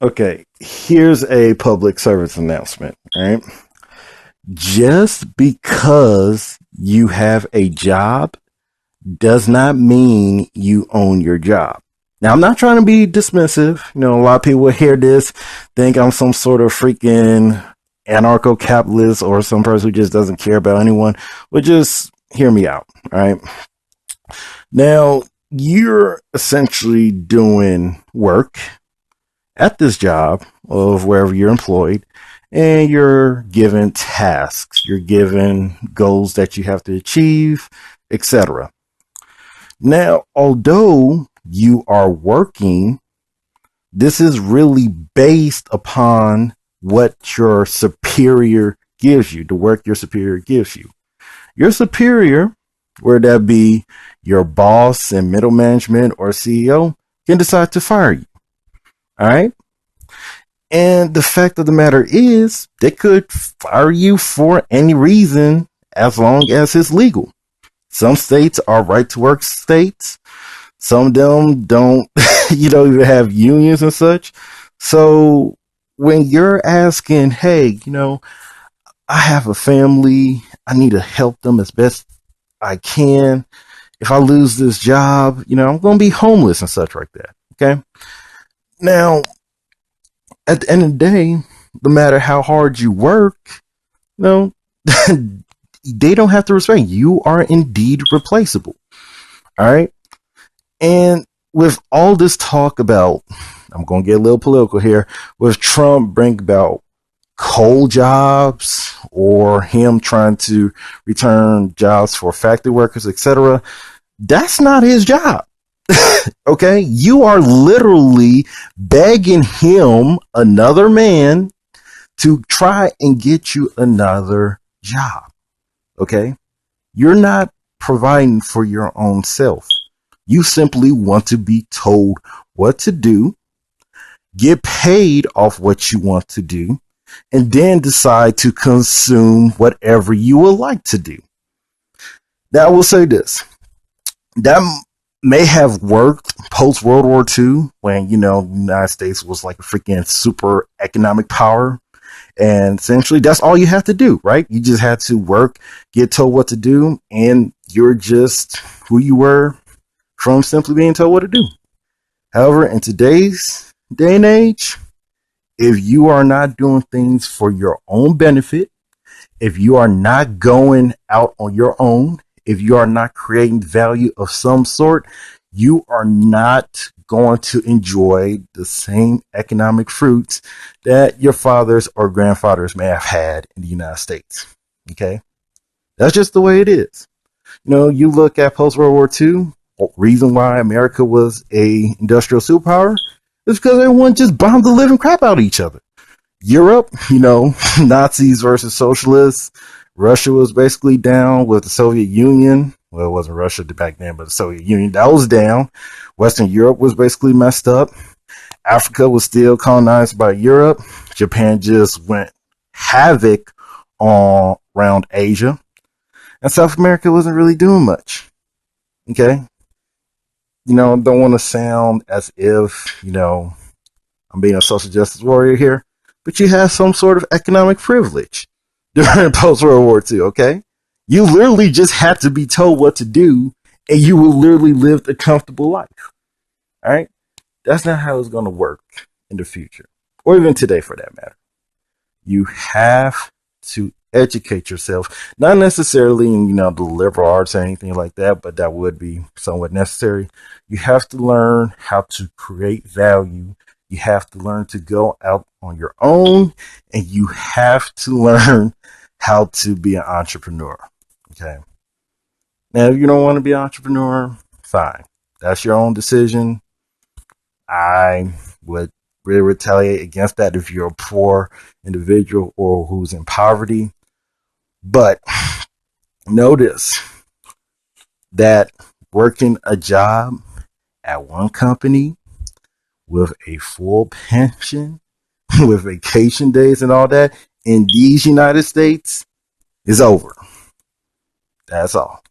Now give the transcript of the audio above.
Okay, here's a public service announcement, right? Just because you have a job does not mean you own your job. Now, I'm not trying to be dismissive. A lot of people will hear this, think I'm some sort of freaking anarcho capitalist or some person who just doesn't care about anyone. But just hear me out, all right? Now, you're essentially doing work at this job of wherever you're employed, and you're given tasks, you're given goals that you have to achieve, etc. Now, although you are working, this is really based upon what your superior gives you, the work your superior gives you. Your superior, whether that be your boss and middle management or CEO, can decide to fire you. All right. And the fact of the matter is, they could fire you for any reason as long as it's legal. Some states are right to work states. Some of them don't, even have unions and such. So when you're asking, hey, I have a family, I need to help them as best I can. If I lose this job, I'm going to be homeless and such like that. Okay. Now, at the end of the day, no matter how hard you work, you know, they don't have to respect you. You are indeed replaceable. All right. And with all this talk about, I'm going to get a little political here, with Trump bring about coal jobs or him trying to return jobs for factory workers, etc. That's not his job. Okay. You are literally begging him, another man, to try and get you another job. Okay. You're not providing for your own self. You simply want to be told what to do, get paid off what you want to do, and then decide to consume whatever you would like to do. Now, I will say this. That may have worked post World War II when, the United States was like a freaking super economic power. And essentially, that's all you have to do, right? You just had to work, get told what to do, and you're just who you were from simply being told what to do. However, in today's day and age, if you are not doing things for your own benefit, if you are not going out on your own, if you are not creating value of some sort, you are not going to enjoy the same economic fruits that your fathers or grandfathers may have had in the United States. Okay? That's just the way it is. You look at post World War II, reason why America was a industrial superpower is because everyone just bombed the living crap out of each other. Europe, Nazis versus socialists. Russia was basically down with the Soviet Union. Well, it wasn't Russia back then, but the Soviet Union, that was down. Western Europe was basically messed up. Africa was still colonized by Europe. Japan just went havoc on around Asia. And South America wasn't really doing much. Okay? Don't want to sound as if, I'm being a social justice warrior here, but you have some sort of economic privilege during post World War II, okay? You literally just had to be told what to do, and you will literally live a comfortable life. All right? That's not how it's going to work in the future, or even today for that matter. You have to educate yourself, not necessarily in, the liberal arts or anything like that, but that would be somewhat necessary. You have to learn how to create value. You have to learn to go out on your own, and you have to learn how to be an entrepreneur. Okay. Now, if you don't want to be an entrepreneur, fine. That's your own decision. I would really retaliate against that if you're a poor individual or who's in poverty. But notice that working a job at one company with a full pension, with vacation days and all that in these United States is over. That's all.